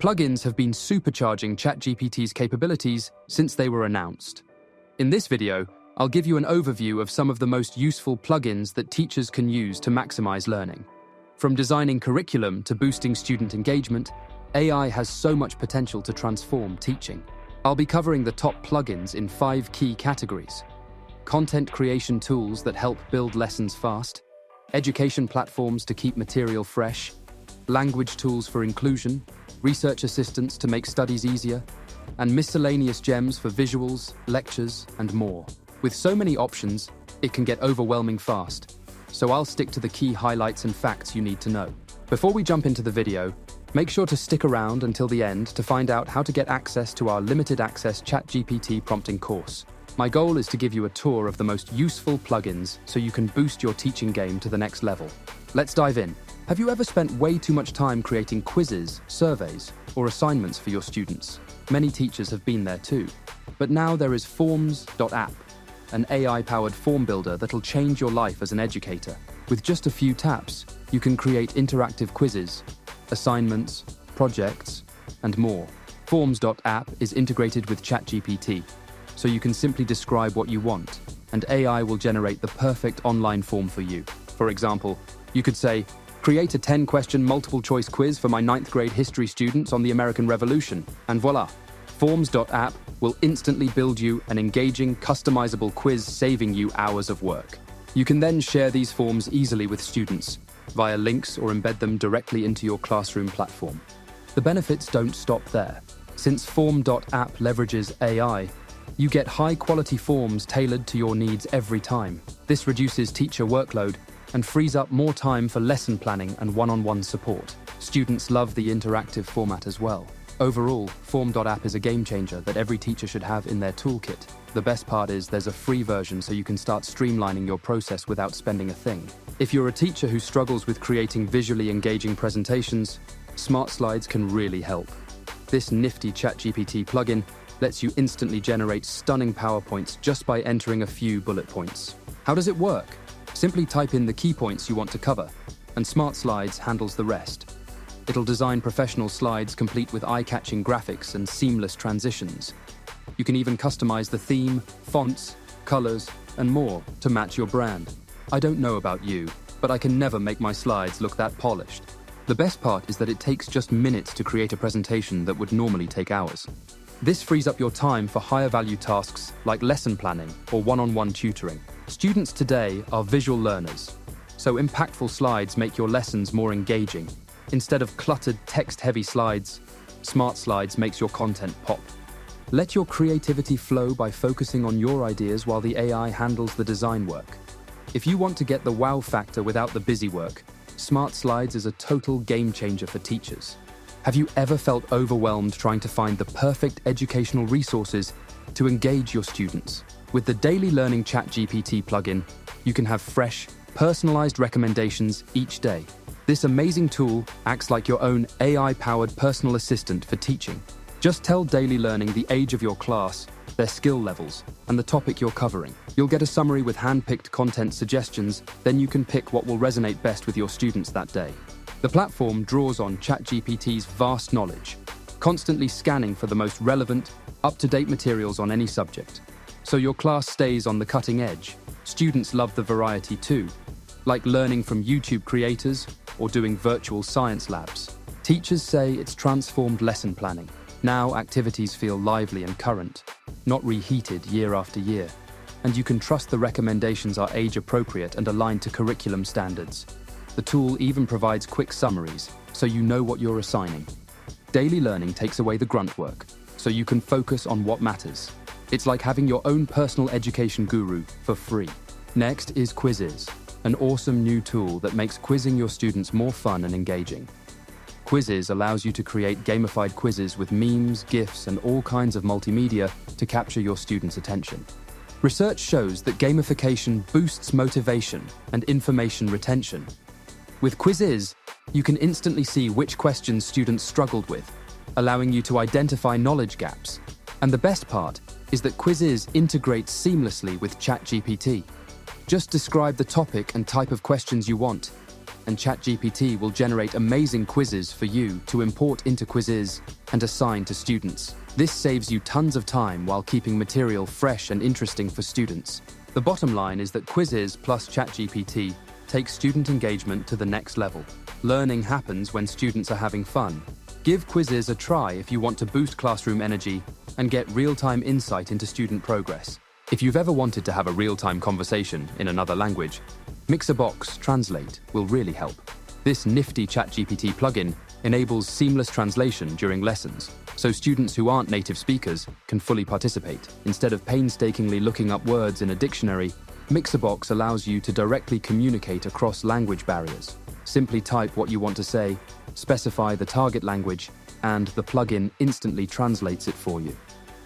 Plugins have been supercharging ChatGPT's capabilities since they were announced. In this video, I'll give you an overview of some of the most useful plugins that teachers can use to maximize learning. From designing curriculum to boosting student engagement, AI has so much potential to transform teaching. I'll be covering the top plugins in 5 key categories: content creation tools that help build lessons fast, education platforms to keep material fresh, language tools for inclusion, research assistants to make studies easier, and miscellaneous gems for visuals, lectures, and more. With so many options, it can get overwhelming fast, so I'll stick to the key highlights and facts you need to know. Before we jump into the video, make sure to stick around until the end to find out how to get access to our limited access ChatGPT prompting course. My goal is to give you a tour of the most useful plugins so you can boost your teaching game to the next level. Let's dive in. Have you ever spent way too much time creating quizzes, surveys, or assignments for your students? Many teachers have been there too. But now there is Forms.app, an AI-powered form builder that'll change your life as an educator. With just a few taps, you can create interactive quizzes, assignments, projects, and more. Forms.app is integrated with ChatGPT, so you can simply describe what you want, and AI will generate the perfect online form for you. For example, you could say, create a 10-question multiple-choice quiz for my 9th grade history students on the American Revolution, and voila! Forms.app will instantly build you an engaging, customizable quiz, saving you hours of work. You can then share these forms easily with students via links or embed them directly into your classroom platform. The benefits don't stop there. Since Form.app leverages AI, you get high-quality forms tailored to your needs every time. This reduces teacher workload and frees up more time for lesson planning and one-on-one support. Students love the interactive format as well. Overall, Form.app is a game changer that every teacher should have in their toolkit. The best part is there's a free version so you can start streamlining your process without spending a thing. If you're a teacher who struggles with creating visually engaging presentations, Smart Slides can really help. This nifty ChatGPT plugin lets you instantly generate stunning PowerPoints just by entering a few bullet points. How does it work? Simply type in the key points you want to cover, and Smart Slides handles the rest. It'll design professional slides complete with eye-catching graphics and seamless transitions. You can even customize the theme, fonts, colors, and more to match your brand. I don't know about you, but I can never make my slides look that polished. The best part is that it takes just minutes to create a presentation that would normally take hours. This frees up your time for higher value tasks like lesson planning or one-on-one tutoring. Students today are visual learners, so impactful slides make your lessons more engaging. Instead of cluttered, text-heavy slides, Smart Slides makes your content pop. Let your creativity flow by focusing on your ideas while the AI handles the design work. If you want to get the wow factor without the busy work, Smart Slides is a total game changer for teachers. Have you ever felt overwhelmed trying to find the perfect educational resources to engage your students? With the Daily Learning ChatGPT plugin, you can have fresh, personalized recommendations each day. This amazing tool acts like your own AI-powered personal assistant for teaching. Just tell Daily Learning the age of your class, their skill levels, and the topic you're covering. You'll get a summary with hand-picked content suggestions, then you can pick what will resonate best with your students that day. The platform draws on ChatGPT's vast knowledge, constantly scanning for the most relevant, up-to-date materials on any subject. So your class stays on the cutting edge. Students love the variety too, like learning from YouTube creators or doing virtual science labs. Teachers say it's transformed lesson planning. Now activities feel lively and current, not reheated year after year. And you can trust the recommendations are age-appropriate and aligned to curriculum standards. The tool even provides quick summaries, so you know what you're assigning. Daily Learning takes away the grunt work, so you can focus on what matters. It's like having your own personal education guru for free. Next is Quizzes, an awesome new tool that makes quizzing your students more fun and engaging. Quizzes allows you to create gamified quizzes with memes, GIFs, and all kinds of multimedia to capture your students' attention. Research shows that gamification boosts motivation and information retention. With Quizzes, you can instantly see which questions students struggled with, allowing you to identify knowledge gaps. And the best part is that Quizzes integrates seamlessly with ChatGPT. Just describe the topic and type of questions you want, and ChatGPT will generate amazing quizzes for you to import into Quizzes and assign to students. This saves you tons of time while keeping material fresh and interesting for students. The bottom line is that Quizzes plus ChatGPT takes student engagement to the next level. Learning happens when students are having fun. Give Quizzes a try if you want to boost classroom energy and get real-time insight into student progress. If you've ever wanted to have a real-time conversation in another language, Mixerbox Translate will really help. This nifty ChatGPT plugin enables seamless translation during lessons, so students who aren't native speakers can fully participate. Instead of painstakingly looking up words in a dictionary, Mixerbox allows you to directly communicate across language barriers. Simply type what you want to say, specify the target language, and the plugin instantly translates it for you.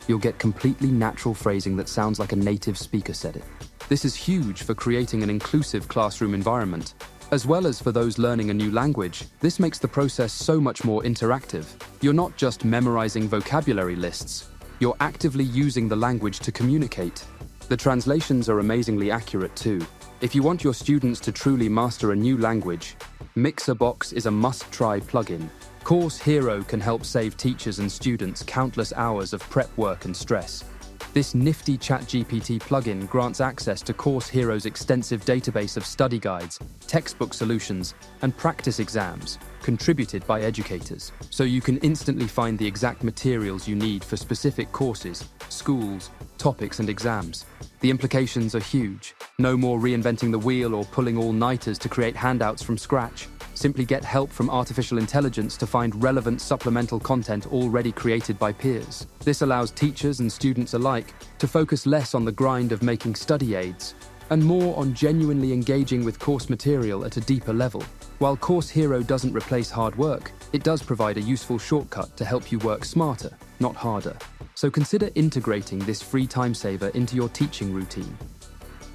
You'll get completely natural phrasing that sounds like a native speaker said it. This is huge for creating an inclusive classroom environment. As well as for those learning a new language, this makes the process so much more interactive. You're not just memorizing vocabulary lists, you're actively using the language to communicate. The translations are amazingly accurate too. If you want your students to truly master a new language, Mixerbox is a must-try plugin. Course Hero can help save teachers and students countless hours of prep work and stress. This nifty ChatGPT plugin grants access to Course Hero's extensive database of study guides, textbook solutions, and practice exams contributed by educators, so you can instantly find the exact materials you need for specific courses, schools, topics, and exams. The implications are huge. No more reinventing the wheel or pulling all-nighters to create handouts from scratch. Simply get help from artificial intelligence to find relevant supplemental content already created by peers. This allows teachers and students alike to focus less on the grind of making study aids and more on genuinely engaging with course material at a deeper level. While Course Hero doesn't replace hard work, it does provide a useful shortcut to help you work smarter, not harder. So consider integrating this free time saver into your teaching routine.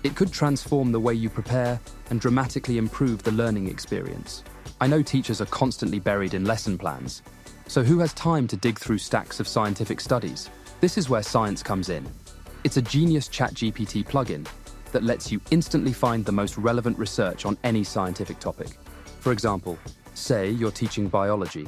It could transform the way you prepare and dramatically improve the learning experience. I know teachers are constantly buried in lesson plans, so who has time to dig through stacks of scientific studies? This is where science comes in. It's a genius ChatGPT plugin that lets you instantly find the most relevant research on any scientific topic. For example, say you're teaching biology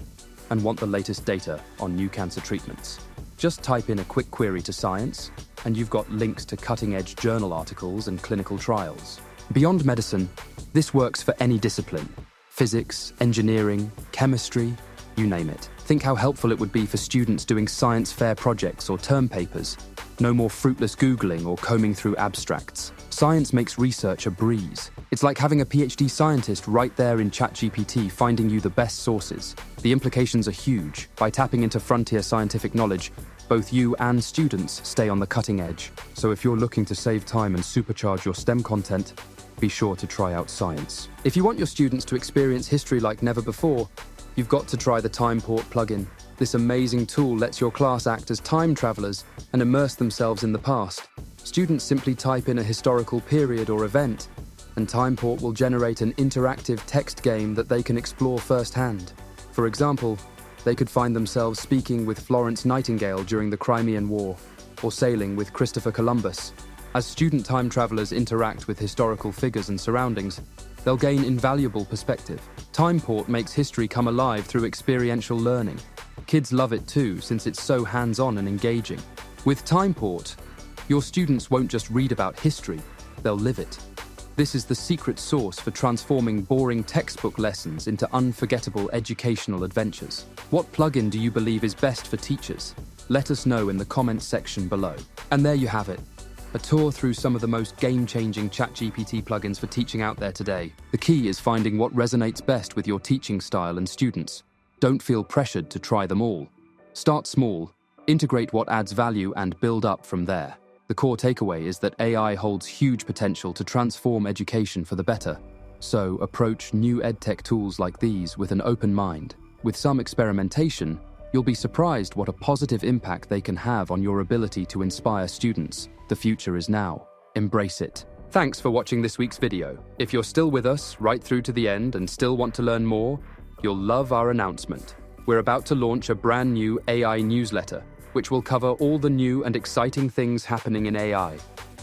and want the latest data on new cancer treatments. Just type in a quick query to Science, and you've got links to cutting-edge journal articles and clinical trials. Beyond medicine, this works for any discipline. Physics, engineering, chemistry, you name it. Think how helpful it would be for students doing science fair projects or term papers. No more fruitless Googling or combing through abstracts. Science makes research a breeze. It's like having a PhD scientist right there in ChatGPT finding you the best sources. The implications are huge. By tapping into frontier scientific knowledge, both you and students stay on the cutting edge. So if you're looking to save time and supercharge your STEM content, be sure to try out Science. If you want your students to experience history like never before, you've got to try the TimePort plugin. This amazing tool lets your class act as time travelers and immerse themselves in the past. Students simply type in a historical period or event, and TimePort will generate an interactive text game that they can explore firsthand. For example, they could find themselves speaking with Florence Nightingale during the Crimean War, or sailing with Christopher Columbus. As student time travelers interact with historical figures and surroundings, they'll gain invaluable perspective. TimePort makes history come alive through experiential learning. Kids love it too, since it's so hands-on and engaging. With TimePort, your students won't just read about history, they'll live it. This is the secret sauce for transforming boring textbook lessons into unforgettable educational adventures. What plugin do you believe is best for teachers? Let us know in the comments section below. And there you have it. A tour through some of the most game-changing ChatGPT plugins for teaching out there today. The key is finding what resonates best with your teaching style and students. Don't feel pressured to try them all. Start small, integrate what adds value, and build up from there. The core takeaway is that AI holds huge potential to transform education for the better. So approach new edtech tools like these with an open mind. With some experimentation, you'll be surprised what a positive impact they can have on your ability to inspire students. The future is now. Embrace it. Thanks for watching this week's video. If you're still with us right through to the end and still want to learn more, you'll love our announcement. We're about to launch a brand new AI newsletter, which will cover all the new and exciting things happening in AI,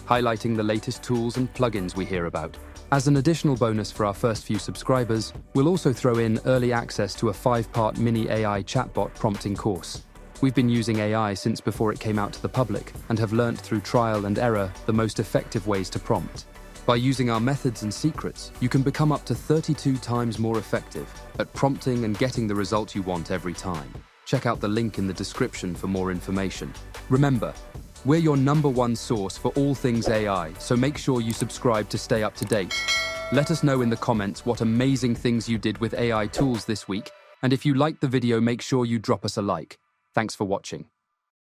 highlighting the latest tools and plugins we hear about. As an additional bonus for our first few subscribers, we'll also throw in early access to a 5-part mini AI chatbot prompting course. We've been using AI since before it came out to the public and have learnt through trial and error the most effective ways to prompt. By using our methods and secrets, you can become up to 32 times more effective at prompting and getting the result you want every time. Check out the link in the description for more information. Remember, we're your #1 source for all things AI, so make sure you subscribe to stay up to date. Let us know in the comments what amazing things you did with AI tools this week, and if you liked the video, make sure you drop us a like. Thanks for watching.